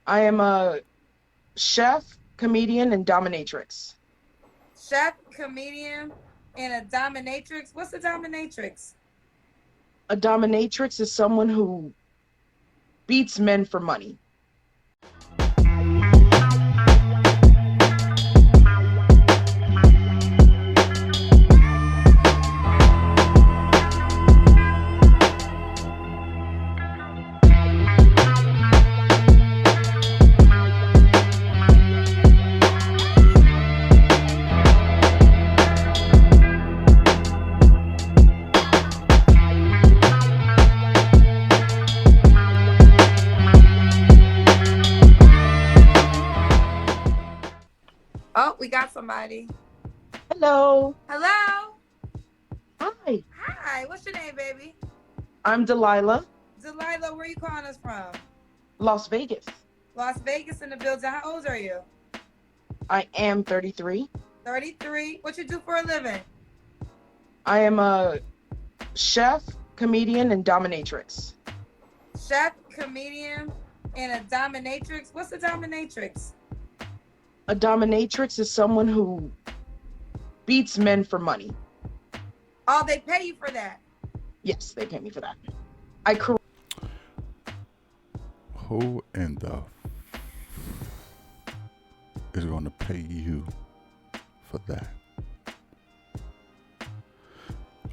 I am a chef, comedian, and dominatrix. Chef, comedian, and a dominatrix. What's a dominatrix? A dominatrix is someone who beats men for money. Oh, we got somebody. Hello. Hello. Hi. Hi. What's your name, baby? I'm Delilah, Delilah, where you calling us from? Las Vegas. Las Vegas in the building. How old are you? I am 33. 33. What you do for a living? I am a chef, comedian, and dominatrix. Chef, comedian, and a dominatrix. What's a dominatrix? A dominatrix is someone who beats men for money. Oh, they pay you for that. Yes, they pay me for that. I correct. Who in the is going to pay you for that?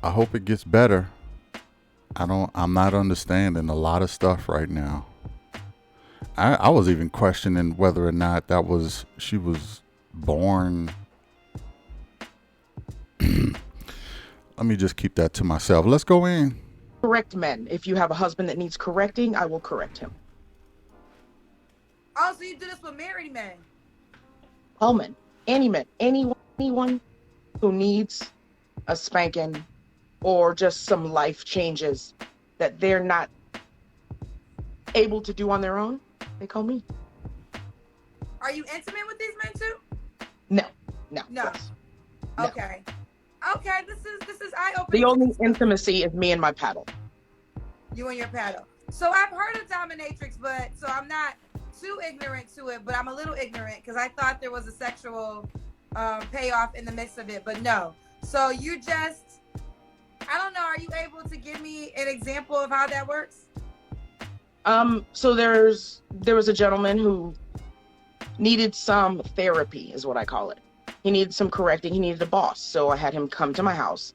I hope it gets better. I'm not understanding a lot of stuff right now. I was even questioning whether or not she was born. Let me just keep that to myself. Let's go in. Correct men. If you have a husband that needs correcting, I will correct him. Oh, so you do this with married men? All men, any men, anyone who needs a spanking or just some life changes that they're not able to do on their own, they call me. Are you intimate with these men too? No. No. No. Okay. Okay, this is eye-opening. The only intimacy is me and my paddle. You and your paddle. So I've heard of dominatrix, but so I'm not too ignorant to it, but I'm a little ignorant because I thought there was a sexual payoff in the midst of it, but no. So you just, I don't know, are you able to give me an example of how that works? So there was a gentleman who needed some therapy, is what I call it. He needed some correcting. He needed a boss. So I had him come to my house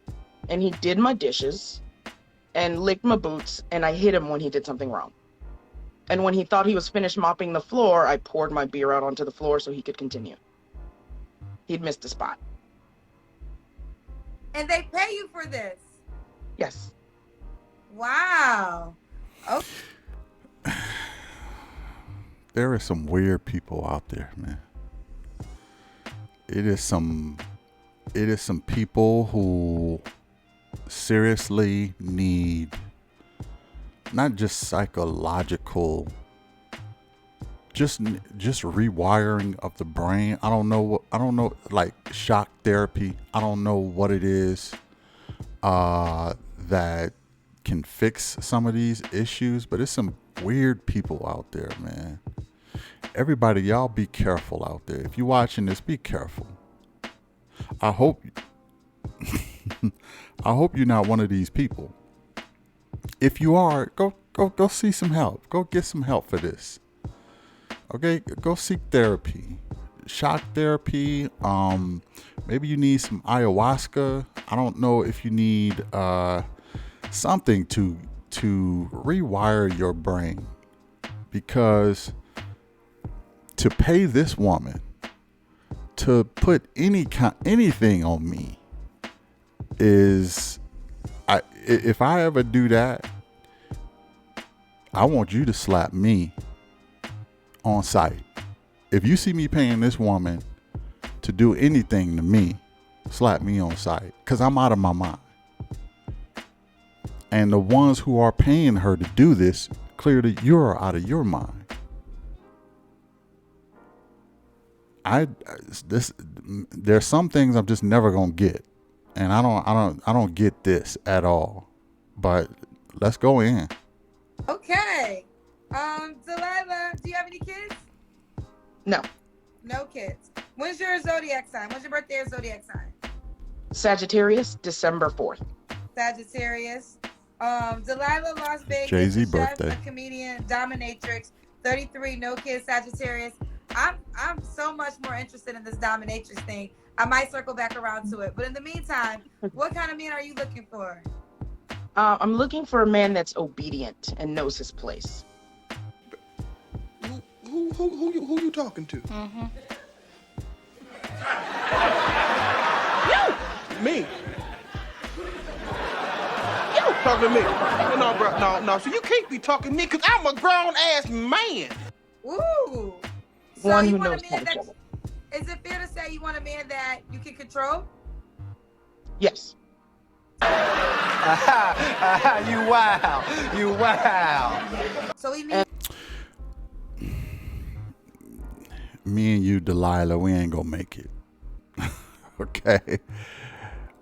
and he did my dishes and licked my boots, and I hit him when he did something wrong. And when he thought he was finished mopping the floor, I poured my beer out onto the floor so he could continue. He'd missed a spot. And they pay you for this? Yes. Wow. Okay. There are some weird people out there, man. It is some people who seriously need not just psychological, just rewiring of the brain. I don't know, like shock therapy. I don't know what it is that can fix some of these issues, but it's some weird people out there, man. Everybody, y'all be careful out there. If you're watching this, be careful. I hope you're not one of these people. If you are, go see some help. Go get some help for this. Okay, go seek therapy. Shock therapy. Maybe you need some ayahuasca. I don't know if you need something to rewire your brain, because to pay this woman to put anything on me is, if I ever do that, I want you to slap me on sight. If you see me paying this woman to do anything to me, slap me on sight, because I'm out of my mind. And the ones who are paying her to do this, clearly you're out of your mind. There's some things I'm just never gonna get, and I don't get this at all. But let's go in. Okay. Delilah, do you have any kids? No. No kids. When's your zodiac sign? When's your birthday or zodiac sign? Sagittarius, December 4th. Sagittarius. Delilah Las Vegas, Jay-Z a chef, birthday. a comedian, dominatrix, 33, no kids, Sagittarius. I'm so much more interested in this dominatrix thing. I might circle back around to it. But in the meantime, what kind of man are you looking for? I'm looking for a man that's obedient and knows his place. Who you talking to? Me. You talking to me? No, bro, no. So you can't be talking to me because I'm a grown ass man. Ooh. So One you who want knows a how man to that show it. is it fair to say you want a man that you can control? Yes. You wow. So he needs Me and you, Delilah, we ain't gonna make it. Okay?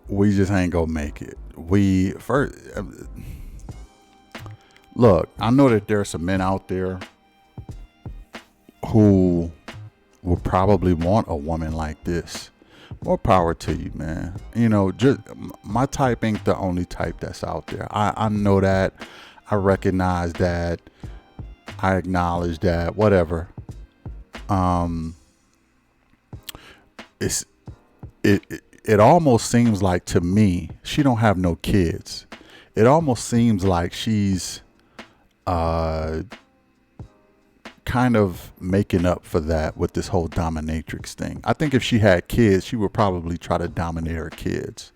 We just ain't gonna make it. We first look, I know that there are some men out there who will probably want a woman like this. More power to you, man. You know, just my type ain't the only type that's out there. I know that. I recognize that. I acknowledge that. Whatever. It almost seems like to me she don't have no kids. It almost seems like she's kind of making up for that with this whole dominatrix thing. I think if she had kids, she would probably try to dominate her kids,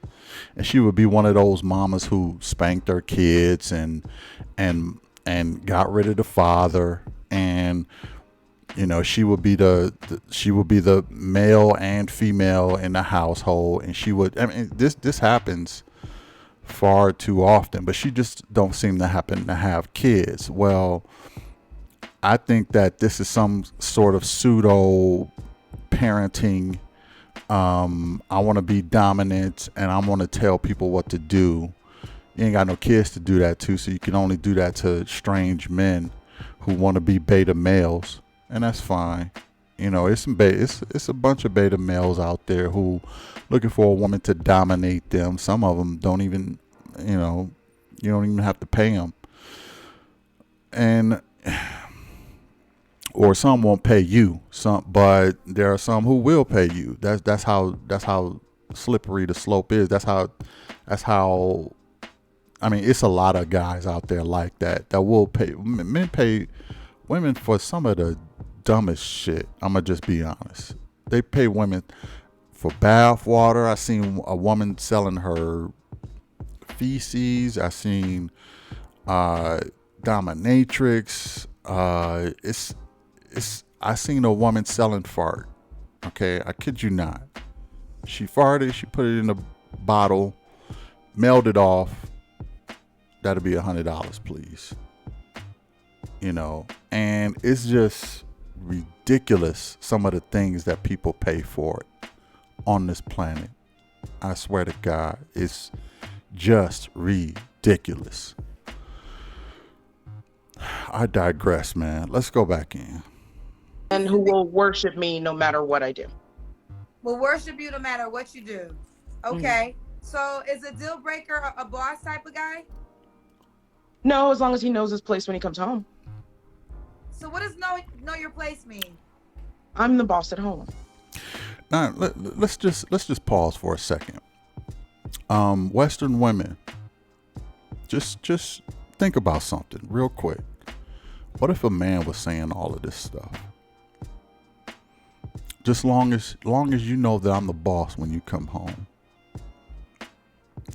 and she would be one of those mamas who spanked her kids and got rid of the father, and you know she would be the male and female in the household, and she would. I mean, this happens far too often, but she just don't seem to happen to have kids. Well, I think that this is some sort of pseudo parenting. I want to be dominant and I want to tell people what to do. You ain't got no kids to do that to, so you can only do that to strange men who want to be beta males, and that's fine. You know, it's a bunch of beta males out there who looking for a woman to dominate them. Some of them don't even, you don't even have to pay them, and or some won't pay you. But there are some who will pay you. That's how slippery the slope is. That's how. I mean, it's a lot of guys out there like that will pay. Men pay women for some of the dumbest shit. I'm gonna just be honest. They pay women for bath water. I seen a woman selling her feces. I seen dominatrix. I seen a woman selling fart. Okay, I kid you not. She farted. She put it in a bottle, mailed it off. That'll be $100, please. And it's just ridiculous some of the things that people pay for it on this planet. I swear to God, it's just ridiculous. I digress, man. Let's go back in. And who will worship me no matter what I do. will worship you no matter what you do. Okay. So is a deal breaker a boss type of guy? No, as long as he knows his place when he comes home. So what does know your place mean? I'm the boss at home. Now let's just pause for a second. Western women, just think about something real quick. What if a man was saying all of this stuff? Just long as you know that I'm the boss when you come home.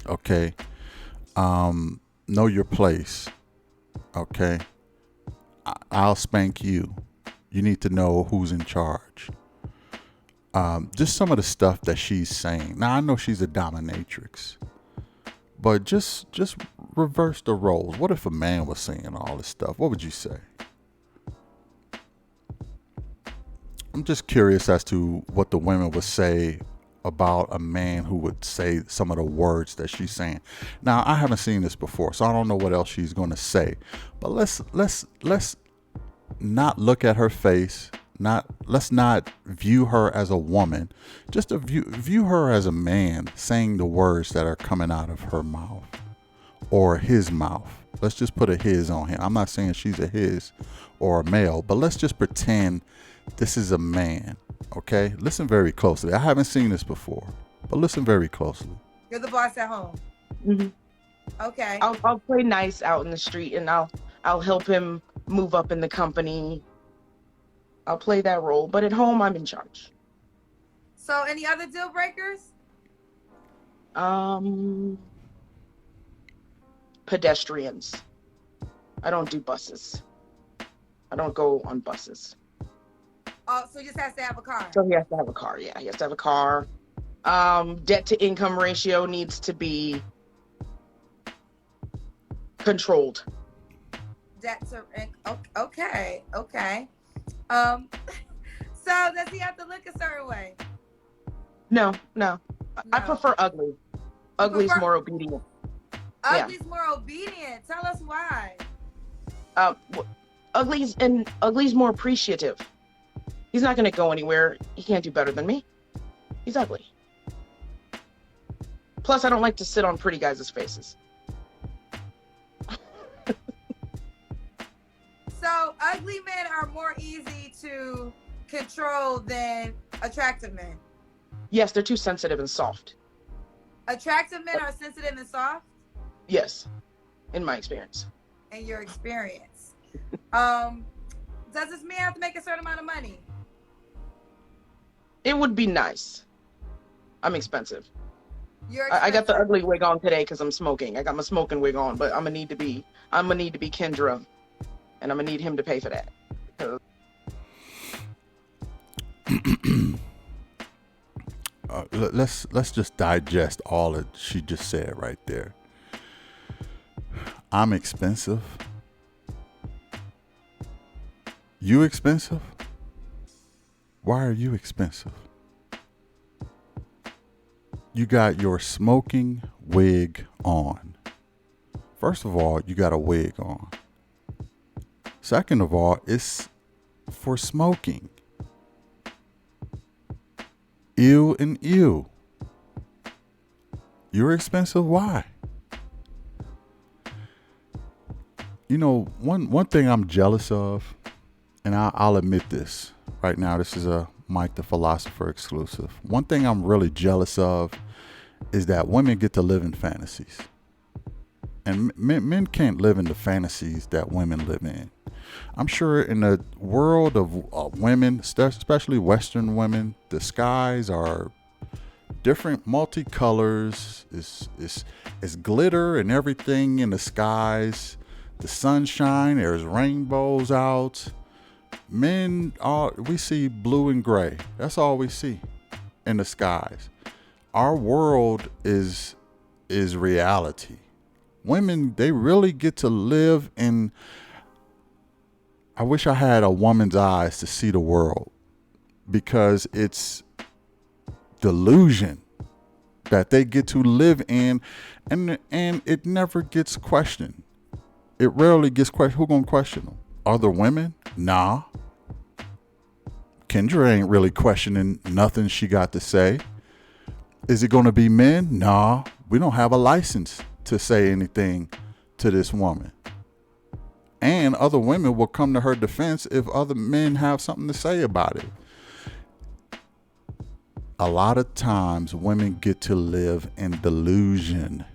Okay. Know your place. Okay. I'll spank you. You need to know who's in charge. Just some of the stuff that she's saying. Now I know she's a dominatrix, but just reverse the roles. What if a man was saying all this stuff? What would you say? I'm just curious as to what the women would say about a man who would say some of the words that she's saying. Now, I haven't seen this before, so I don't know what else she's going to say. But let's not look at her face, let's not view her as a woman. Just to view her as a man saying the words that are coming out of her mouth or his mouth. Let's just put a his on him. I'm not saying she's a his or a male, but let's just pretend this is a man. Okay? Listen very closely. I haven't seen this before, but listen very closely. You're the boss at home. Mhm. Okay. I'll play nice out in the street, and I'll help him move up in the company. I'll play that role, but at home I'm in charge. So any other deal breakers? Pedestrians. I don't do buses. I don't go on buses. Oh, so he just has to have a car. So he has to have a car. Yeah, he has to have a car. Debt to income ratio needs to be controlled. Debt to okay. So does he have to look a certain way? No. I No. prefer ugly. Ugly's prefer- more obedient. Ugly's more obedient. Tell us why. Ugly's more appreciative. He's not gonna go anywhere. He can't do better than me. He's ugly. Plus, I don't like to sit on pretty guys' faces. So ugly men are more easy to control than attractive men. Yes, they're too sensitive and soft. Attractive men are sensitive and soft Yes, in my experience. in your experience. Does this man have to make a certain amount of money? It would be nice. I'm expensive. You're I got the expensive. ugly wig on today because I'm smoking. I got my smoking wig on, but I'm gonna need to be Kendra, and I'm gonna need him to pay for that. Let's just digest all that she just said right there. I'm expensive. You expensive? Why are you expensive? You got your smoking wig on. First of all, you got a wig on. Second of all, it's for smoking. Ew and ew. You're expensive. Why? You know, one thing I'm jealous of, and I'll admit this right now. This is a Mike the Philosopher exclusive. One thing I'm really jealous of is that women get to live in fantasies, and men can't live in the fantasies that women live in. I'm sure in the world of women, especially Western women, the skies are different, multicolors. It's glitter and everything in the skies. The sunshine, there's rainbows out. Men we see blue and gray. That's all we see in the skies. Our world is reality. Women, they really get to live in. I wish I had a woman's eyes to see the world, because it's delusion that they get to live in, and it never gets questioned. It rarely gets questioned. Who gonna question them? Other women? Nah. Kendra ain't really questioning nothing she got to say. Is it gonna be men? Nah. We don't have a license to say anything to this woman. And other women will come to her defense if other men have something to say about it. A lot of times women get to live in delusion.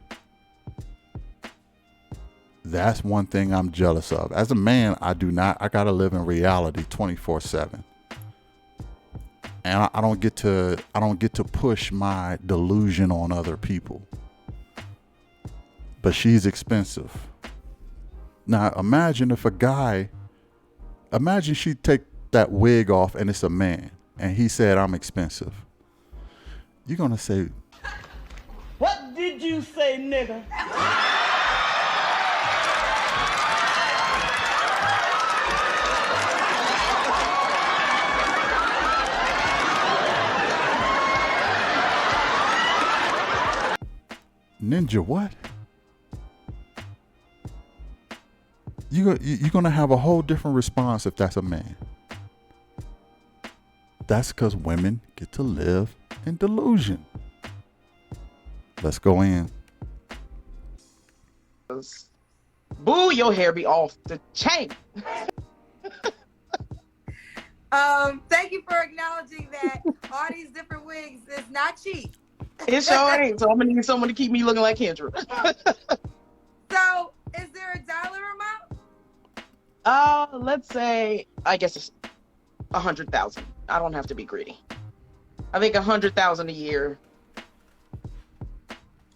That's one thing I'm jealous of. As a man, I gotta live in reality 24/7. And I don't get to push my delusion on other people. But she's expensive. Now imagine she'd take that wig off and it's a man and he said, I'm expensive. You're gonna say, What did you say, nigga? Ninja, what? You're gonna have a whole different response if that's a man. That's because women get to live in delusion. Let's go in. Boo, your hair be off the chain. Thank you for acknowledging that all these different wigs is not cheap. It sure ain't. So I'm gonna need someone to keep me looking like Kendra. So, is there a dollar amount? Let's say, I guess it's 100,000. I don't have to be greedy. I think 100,000 a year.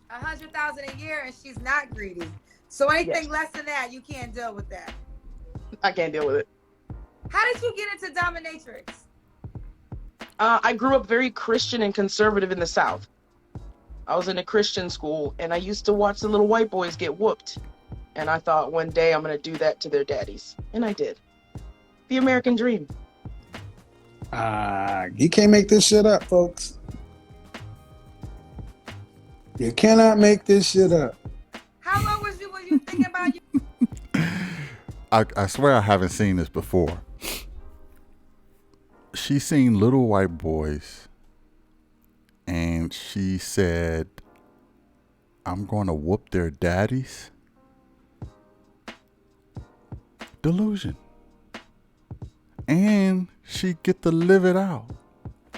100,000 a year, and she's not greedy. So anything Yes. less than that, you can't deal with that. I can't deal with it. How did you get into dominatrix? I grew up very Christian and conservative in the South. I was in a Christian school, and I used to watch the little white boys get whooped. And I thought one day I'm going to do that to their daddies. And I did. The American dream. You can't make this shit up, folks. You cannot make this shit up. How long was you thinking about you? I swear I haven't seen this before. She seen little white boys and she said, I'm going to whoop their daddies. Delusion. And she get to live it out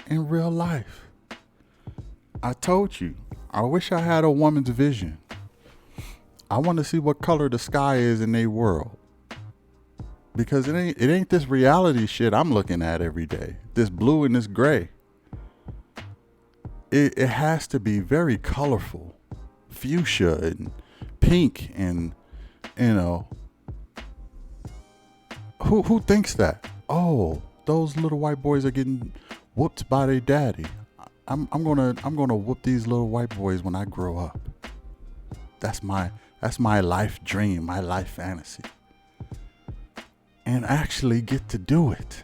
in real life. I told you, I wish I had a woman's vision. I want to see what color the sky is in their world. Because it ain't this reality shit I'm looking at every day. This blue and this gray. It has to be very colorful. Fuchsia and pink and, you know. Who thinks that? Oh, those little white boys are getting whooped by their daddy. I'm gonna whoop these little white boys when I grow up. That's my life dream, my life fantasy. And actually get to do it.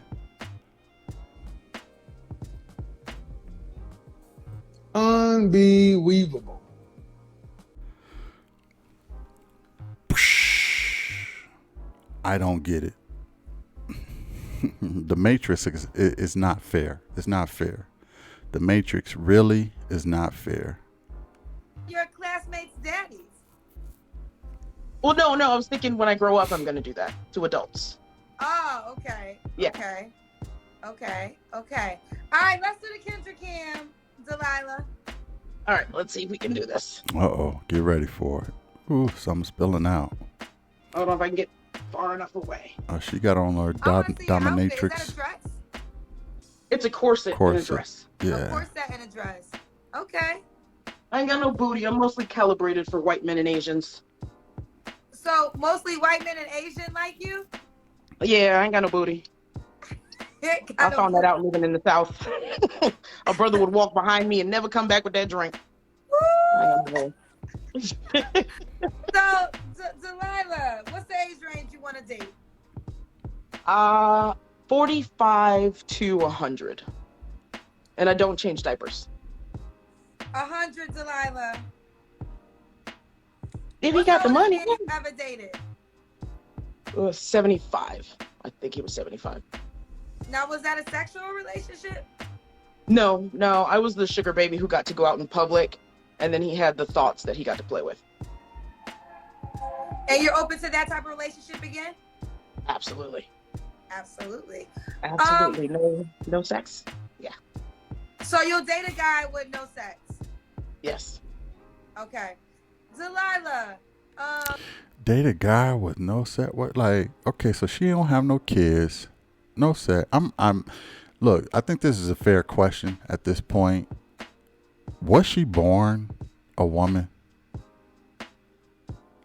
Unbelievable. I don't get it. The Matrix is not fair. It's not fair. The Matrix really is not fair. Your classmates' daddies. Well, no. I was thinking when I grow up, I'm going to do that to adults. Oh, okay. Yeah. Okay. All right, let's do the Kendra Cam, Delilah. All right, let's see if we can do this. Uh-oh. Get ready for it. Ooh, something's spilling out. I don't know if I can get far enough away. Oh, she got on her I wanna see your outfit. Is that a dominatrix. dress? It's a corset and a dress. A Yeah. corset and a dress. Okay. I ain't got no booty. I'm mostly calibrated for white men and Asians. So mostly white men and Asian like you? Yeah, I ain't got no booty. I found that out living in the South. A brother would walk behind me and never come back with that drink. I ain't got no So, Delilah, what's the age range you want to date? 45 to 100. And I don't change diapers. 100, Delilah. If he What's got the oldest money, man you ever dated? 75. I think he was 75. Now, was that a sexual relationship? No. I was the sugar baby who got to go out in public, and then he had the thoughts that he got to play with. And you're open to that type of relationship again? Absolutely. Absolutely. No sex. Yeah. So you'll date a guy with no sex? Yes. Okay. Delilah, Date a guy with no set. What? Like, okay, so she don't have no kids, no set. Look, I think this is a fair question at this point. Was she born a woman?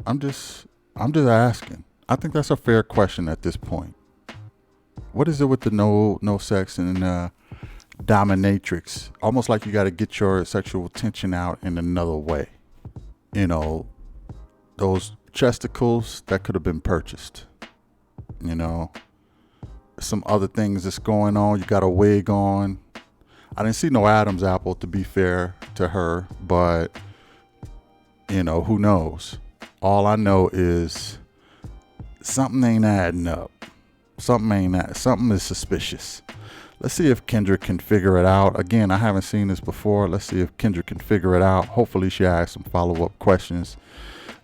I'm just asking. I think that's a fair question at this point. What is it with the no sex and dominatrix? Almost like you got to get your sexual tension out in another way. You know, those chesticles that could have been purchased. You know, some other things that's going on. You got a wig on. I didn't see no Adam's apple, to be fair to her, but you know, who knows? All I know is something ain't adding up. Something is suspicious. Let's see if Kendra can figure it out. Again, I haven't seen this before. Let's see if Kendra can figure it out. Hopefully she asks some follow-up questions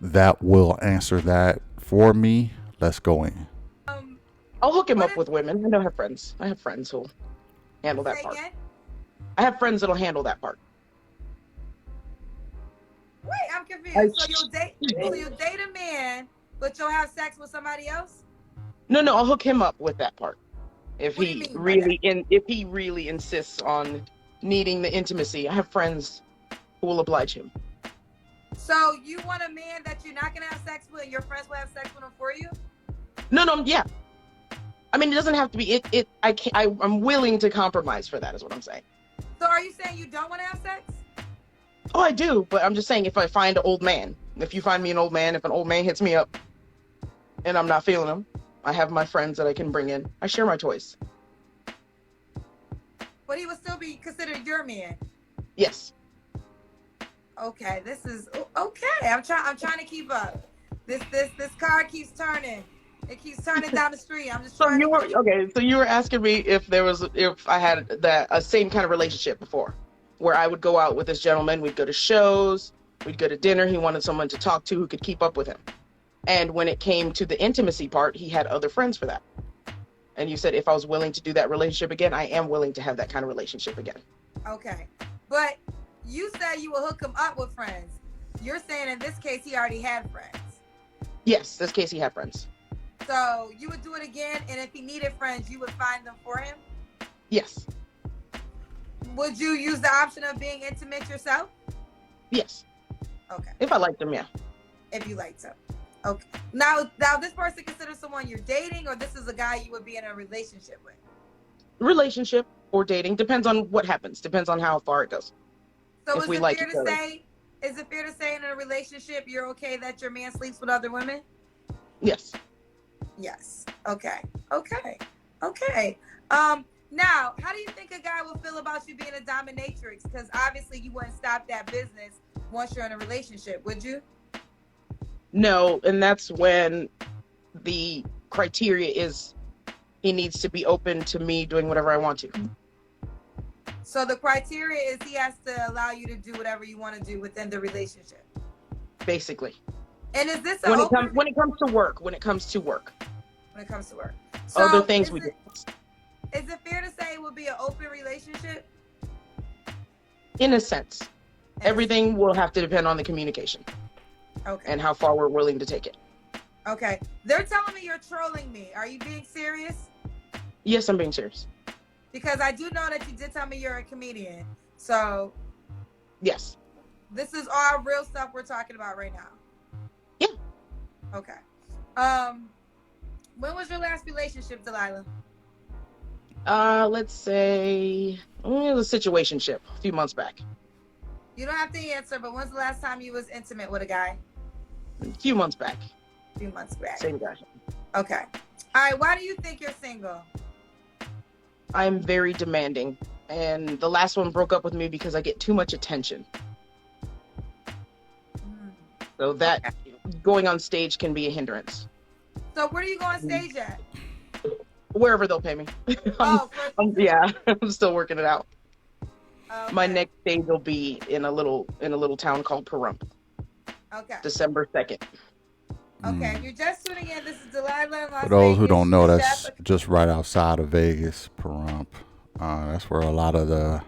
that will answer that for me. Let's go in. I'll hook him What up if- with women. I know I have friends. I have friends who'll handle that Say part. again? I have friends that'll handle that part. Wait, I'm confused. So you'll date a man, but you'll have sex with somebody else? No, I'll hook him up with that part. If What do you he mean by if he really insists on needing the intimacy, I have friends who will oblige him. So you want a man that you're not gonna have sex with, and your friends will have sex with him for you? No, yeah. I mean, it doesn't have to be it. I'm willing to compromise for that, is what I'm saying. So are you saying you don't want to have sex? Oh, I do, but I'm just saying if I find an old man, if you find me an old man, if an old man hits me up and I'm not feeling him, I have my friends that I can bring in. I share my toys. But he would still be considered your man. Yes. Okay, this is okay. I'm trying to keep up. This car keeps turning. It keeps turning down the street. I'm just So trying you were to. okay. So you were asking me if I had a same kind of relationship before, where I would go out with this gentleman. We'd go to shows. We'd go to dinner. He wanted someone to talk to who could keep up with him. And when it came to the intimacy part, he had other friends for that. And you said if I was willing to do that relationship again, I am willing to have that kind of relationship again. Okay, but you said you will hook him up with friends. You're saying in this case he already had friends. Yes, this case he had friends. So you would do it again, and if he needed friends, you would find them for him? Yes. Would you use the option of being intimate yourself? Yes. Okay, If I liked him, yeah. if you like to. Okay. Now this person considers someone you're dating, or this is a guy you would be in a relationship with? Relationship or dating depends on what happens. Depends on how far it goes. So If is we it like fair each to other. say? Is it fair to say in a relationship you're okay that your man sleeps with other women? Yes. Yes. Okay. Now, how do you think a guy will feel about you being a dominatrix? Because obviously you wouldn't stop that business once you're in a relationship, would you? No, and that's when the criteria is he needs to be open to me doing whatever I want to. So the criteria is he has to allow you to do whatever you want to do within the relationship. Basically. And is this When it comes to work. When it comes to work. So Other things is we do. Is it fair to say it would be an open relationship? In a sense. Everything will have to depend on the communication Okay. and how far we're willing to take it. Okay. They're telling me you're trolling me. Are you being serious? Yes, I'm being serious. Because I do know that you did tell me you're a comedian. So Yes. this is all real stuff we're talking about right now. Yeah. Okay. When was your last relationship, Delilah? Let's say it was a situationship a few months back. You don't have to answer, but when's the last time you was intimate with a guy? A few months back. A few months back. Same guy. Okay. All right. Why do you think you're single? I'm very demanding. And the last one broke up with me because I get too much attention. So that going on stage can be a hindrance. So where do you go on stage at? Wherever they'll pay me. Oh, Yeah, I'm still working it out. okay. My next stage will be in a little town called Pahrump, Okay. December 2nd. Okay. If you're just tuning in, this is Delilah in Las For those who Vegas. don't know, The that's chef- just right outside of Vegas, Pahrump. That's where a lot of the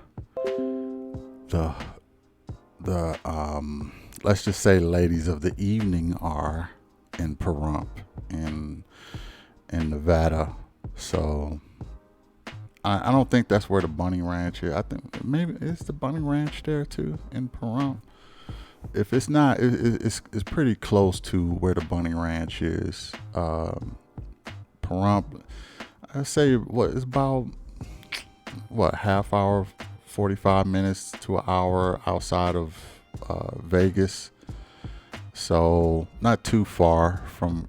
let's just say ladies of the evening are in Pahrump in Nevada. So I don't think that's where the Bunny Ranch is. I think maybe it's the Bunny Ranch there too in Pahrump. If it's not, it's pretty close to where the Bunny Ranch is. Pahrump, I say it's about half hour, 45 minutes to an hour outside of Vegas. So not too far from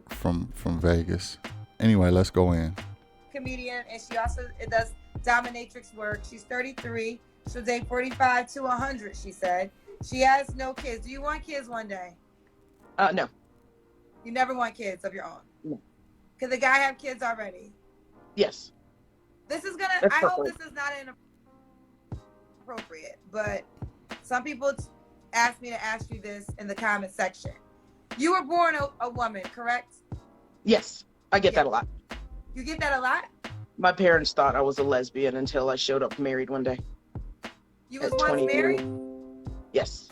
Vegas. Anyway, let's go in. Comedian, and she also does dominatrix work. She's 33. She'll date 45 to 100. She said she has no kids. Do you want kids one day? No. You never want kids of your own. No. Could the guy have kids already? Yes, This is gonna. that's I hope perfect. this is not inappropriate, but some people asked me to ask you this in the comment section. You were born a woman, correct? Yes, I get Yeah. that a lot. You get that a lot. My parents thought I was a lesbian until I showed up married one day You was at once 23. married. Yes.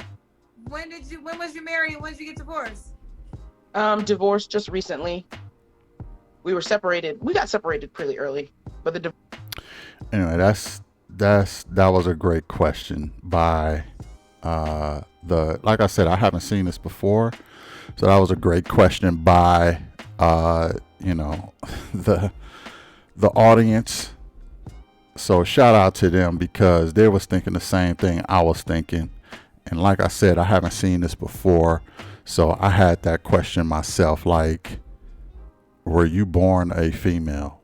When was you married and when did you get divorced? Divorced just recently. We were separated. We got separated pretty early, but the Anyway, that was a great question by the like I said, I haven't seen this before, so that was a great question by you know the audience. So shout out to them because they was thinking the same thing I was thinking, and like I said, I haven't seen this before, so I had that question myself. Like, were you born a female?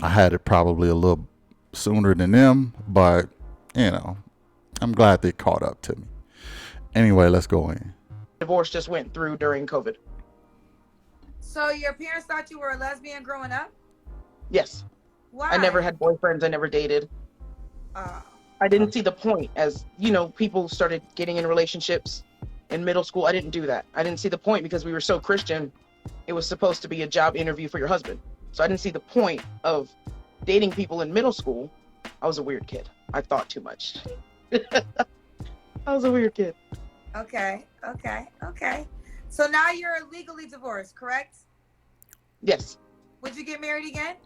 I had it probably a little sooner than them, but you know, I'm glad they caught up to me. Anyway, let's go in. divorce just went through during COVID. So your parents thought you were a lesbian growing up? Yes. Why? I never had boyfriends. I never dated. Oh, I didn't see the point as, people started getting in relationships in middle school. I didn't do that. I didn't see the point because we were so Christian. It was supposed to be a job interview for your husband. So I didn't see the point of dating people in middle school. I was a weird kid. I thought too much. I was a weird kid. okay. So now you're legally divorced, correct? Yes. Would you get married again?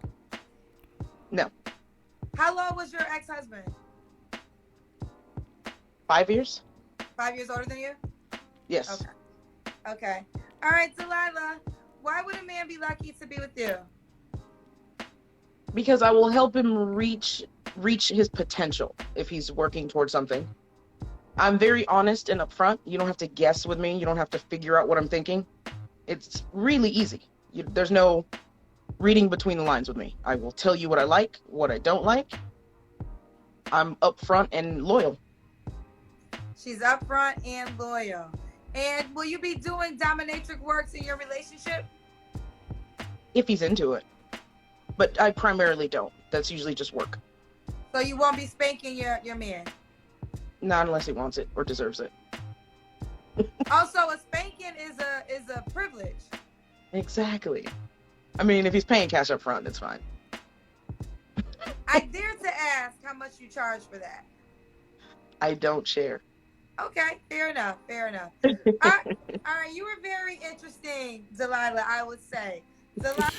No. How long was your ex-husband? 5 years? 5 years older than you? Yes. Okay. All right, Delilah. Why would a man be lucky to be with you? Because I will help him reach his potential if he's working towards something. I'm very honest and upfront. You don't have to guess with me. You don't have to figure out what I'm thinking. It's really easy. There's no reading between the lines with me. I will tell you what I like, what I don't like. I'm upfront and loyal. She's upfront and loyal. And will you be doing dominatrix works in your relationship? If he's into it. But I primarily don't. That's usually just work. So you won't be spanking your man. Not unless he wants it or deserves it. Also, a spanking is a privilege. Exactly. I mean, if he's paying cash up front, it's fine. I dare to ask how much you charge for that. I don't share. Okay, fair enough. All right, you were very interesting, Delilah, I would say. Delilah.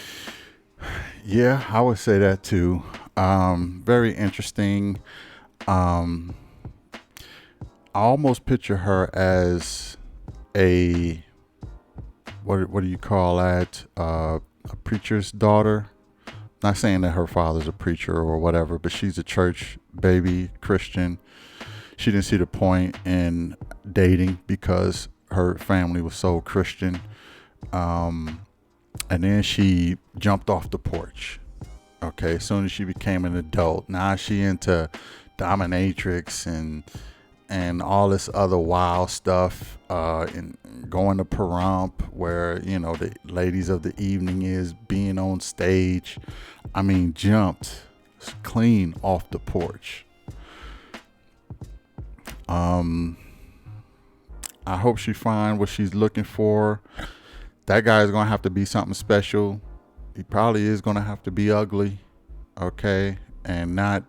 Yeah, I would say that too. Very interesting. I almost picture her as a what do you call that? A preacher's daughter. Not saying that her father's a preacher or whatever, but she's a church baby Christian. She didn't see the point in dating because her family was so Christian. And then she jumped off the porch. Okay, as soon as she became an adult, now she into dominatrix and all this other wild stuff, and going to Pahrump where the ladies of the evening is being on stage. I mean, jumped clean off the porch. I hope she find what she's looking for. That guy is gonna have to be something special. He probably is gonna have to be ugly, okay, and not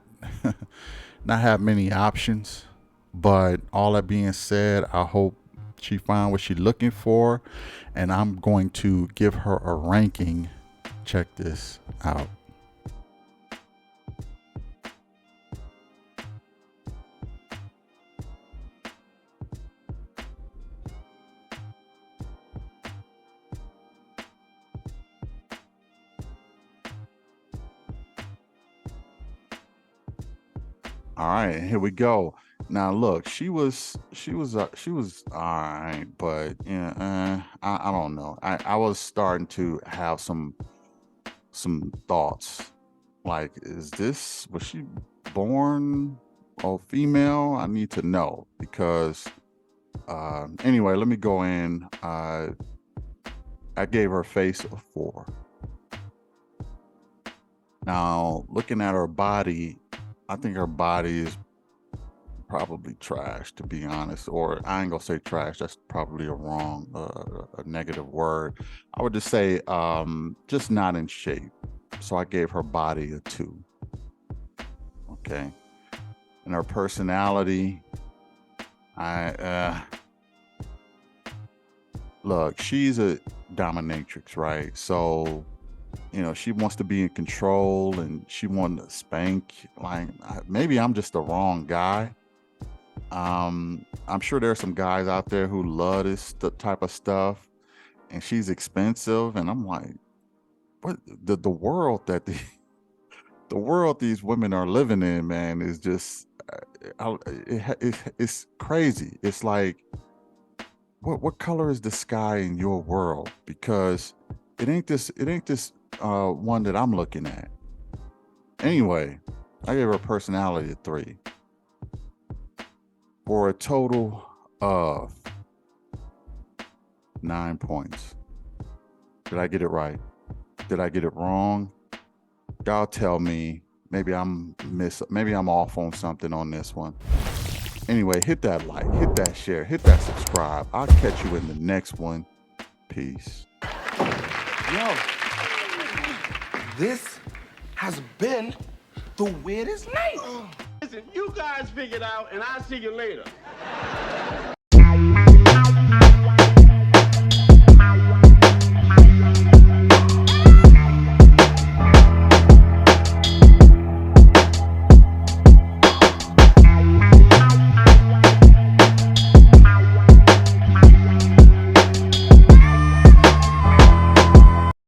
have many options. But all that being said, I hope she find what she's looking for, and I'm going to give her a ranking. Check this out. All right, here we go. Now look, she was all right, but I don't know. I was starting to have some thoughts. Like, was she born a female? I need to know because anyway, let me go in. I gave her face a 4. Now, looking at her body, I think her body is probably trash, to be honest. Or I ain't gonna say trash. That's probably a wrong, a negative word. I would just say just not in shape. So I gave her body a 2. Okay. And her personality, look, she's a dominatrix, right? So, you know, she wants to be in control and she wants to spank. Like, maybe I'm just the wrong guy. I'm sure there are some guys out there who love this type of stuff, and she's expensive. And I'm like, what the world that the world these women are living in, man, is just it's crazy. It's like, what color is the sky in your world? Because it ain't this one that I'm looking at. Anyway, I gave her personality a 3 for a total of 9 points. Did I get it right? Did I get it wrong? Y'all tell me. Maybe I'm off on something on this one. Anyway, hit that like, hit that share, hit that subscribe. I'll catch you in the next one. Peace. Yo, this has been the weirdest night. Listen, you guys figure it out, and I'll see you later.